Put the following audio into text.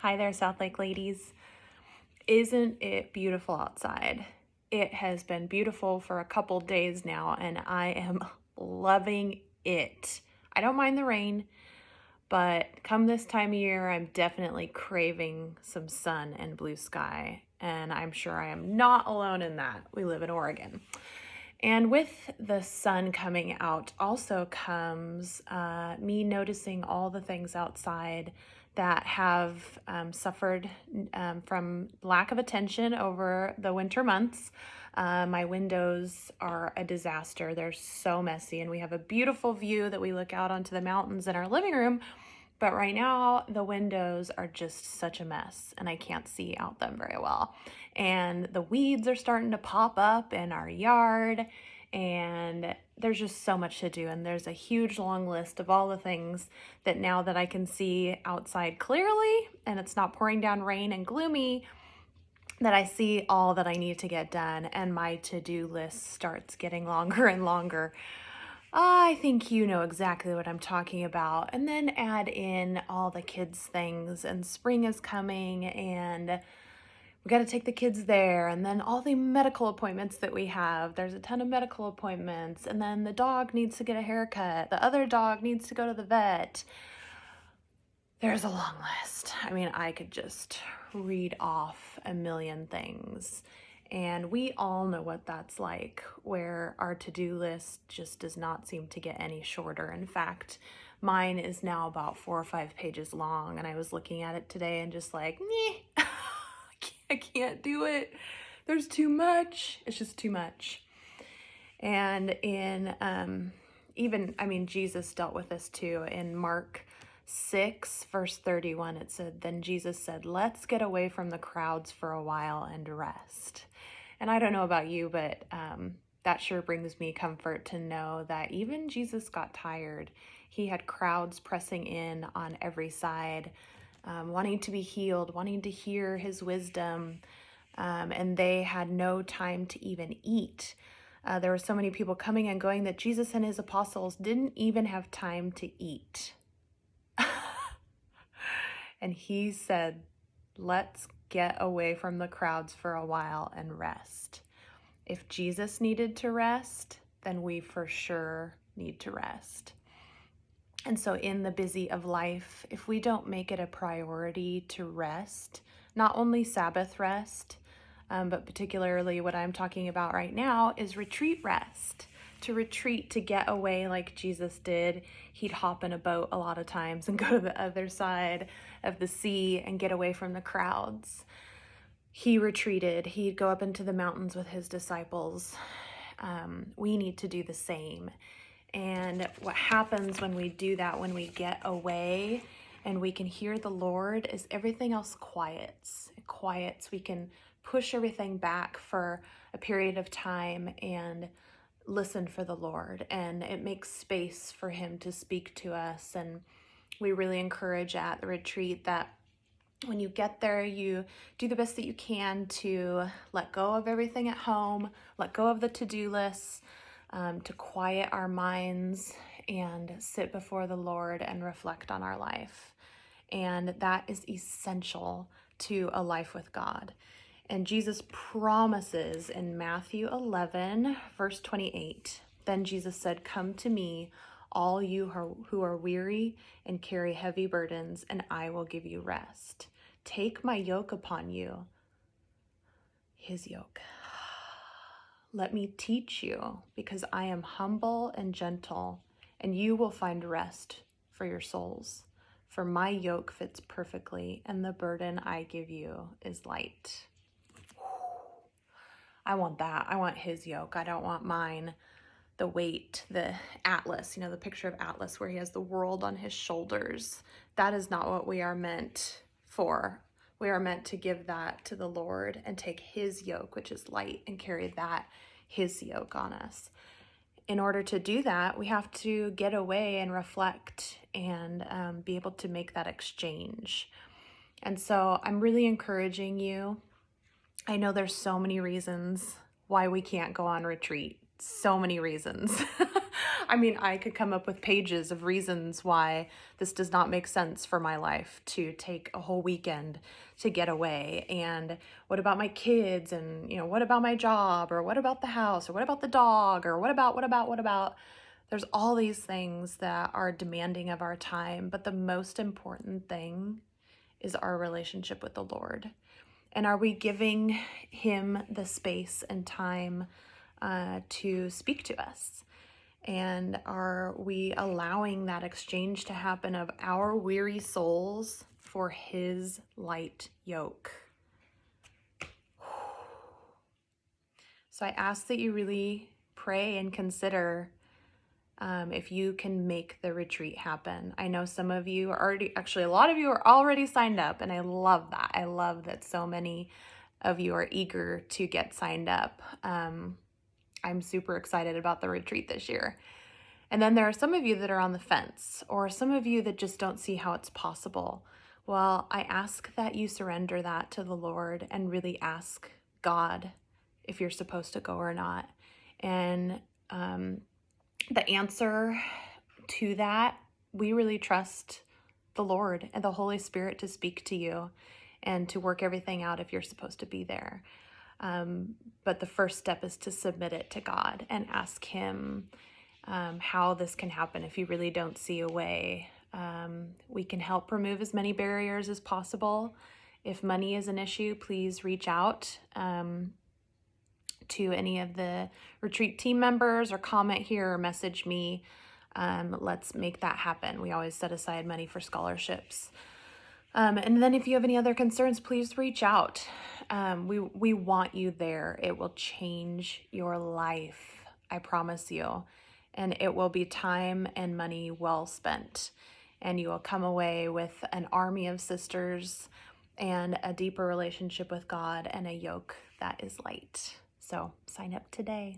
Hi there, South Lake ladies. Isn't it beautiful outside? It has been beautiful for a couple days now, and I am loving it. I don't mind the rain, but come this time of year, I'm definitely craving some sun and blue sky, and I'm sure I am not alone in that. We live in Oregon. And with the sun coming out also comes me noticing all the things outside that have suffered from lack of attention over the winter months. My windows are a disaster. They're so messy, and we have a beautiful view that we look out onto the mountains in our living room. But right now, the windows are just such a mess, and I can't see out them very well. And the weeds are starting to pop up in our yard, and there's just so much to do. And there's a huge long list of all the things that now that I can see outside clearly, and it's not pouring down rain and gloomy, that I see all that I need to get done, and my to-do list starts getting longer and longer. I think you know exactly what I'm talking about. And then add in all the kids' things, and spring is coming, and we got to take the kids there, and then all the medical appointments that we have. There's a ton of medical appointments, and then the dog needs to get a haircut. The other dog needs to go to the vet. There's a long list. I mean, I could just read off a million things. And we all know what that's like, where our to-do list just does not seem to get any shorter. In fact, mine is now about 4 or 5 pages long, and I was looking at it today and just like, meh, I can't do it. There's too much. It's just too much. And in Jesus dealt with this too. In Mark 6, verse 31, it said, "Then Jesus said, 'Let's get away from the crowds for a while and rest.'" And I don't know about you, but that sure brings me comfort to know that even Jesus got tired. He had crowds pressing in on every side, wanting to be healed, wanting to hear his wisdom, and they had no time to even eat. There were so many people coming and going that Jesus and his apostles didn't even have time to eat. And he said, "Let's get away from the crowds for a while and rest." If Jesus needed to rest, then we for sure need to rest. And so in the busy of life, if we don't make it a priority to rest, not only Sabbath rest, but particularly what I'm talking about right now is retreat rest. To retreat, to get away like Jesus did. He'd hop in a boat a lot of times and go to the other side of the sea and get away from the crowds. He retreated. He'd go up into the mountains with his disciples. We need to do the same. And what happens when we do that, when we get away and we can hear the Lord, is everything else quiets. It quiets. We can push everything back for a period of time and listen for the Lord, and it makes space for him to speak to us. And we really encourage at the retreat that when you get there, you do the best that you can to let go of everything at home, let go of the to-do lists, to quiet our minds and sit before the Lord and reflect on our life. And that is essential to a life with God. And Jesus promises in Matthew 11, verse 28, "Then Jesus said, 'Come to me, all you who are weary and carry heavy burdens, and I will give you rest. Take my yoke upon you,'" his yoke. "Let me teach you, because I am humble and gentle, and you will find rest for your souls. For my yoke fits perfectly, and the burden I give you is light." I want that. I want his yoke. I don't want mine. The weight, the Atlas, the picture of Atlas where he has the world on his shoulders. That is not what we are meant for. We are meant to give that to the Lord and take his yoke, which is light, and carry that, his yoke, on us. In order to do that, we have to get away and reflect and be able to make that exchange. And so I'm really encouraging you. I know there's so many reasons why we can't go on retreat. So many reasons. I mean, I could come up with pages of reasons why this does not make sense for my life to take a whole weekend to get away. And what about my kids? And, what about my job? Or what about the house? Or what about the dog? Or what about? There's all these things that are demanding of our time. But the most important thing is our relationship with the Lord. And are we giving Him the space and time to speak to us? And are we allowing that exchange to happen of our weary souls for His light yoke? So I ask that you really pray and consider if you can make the retreat happen. I know some of you are already, actually, a lot of you are already signed up, and I love that. I love that so many of you are eager to get signed up. I'm super excited about the retreat this year. And then there are some of you that are on the fence, or some of you that just don't see how it's possible. Well, I ask that you surrender that to the Lord and really ask God if you're supposed to go or not. And the answer to that, we really trust the Lord and the Holy Spirit to speak to you and to work everything out if you're supposed to be there. But the first step is to submit it to God and ask Him how this can happen if you really don't see a way. We can help remove as many barriers as possible. If money is an issue, please reach out to any of the retreat team members, or comment here or message me. Let's make that happen. We always set aside money for scholarships. And then if you have any other concerns, please reach out. We want you there. It will change your life, I promise you. And it will be time and money well spent. And you will come away with an army of sisters and a deeper relationship with God and a yoke that is light. So sign up today.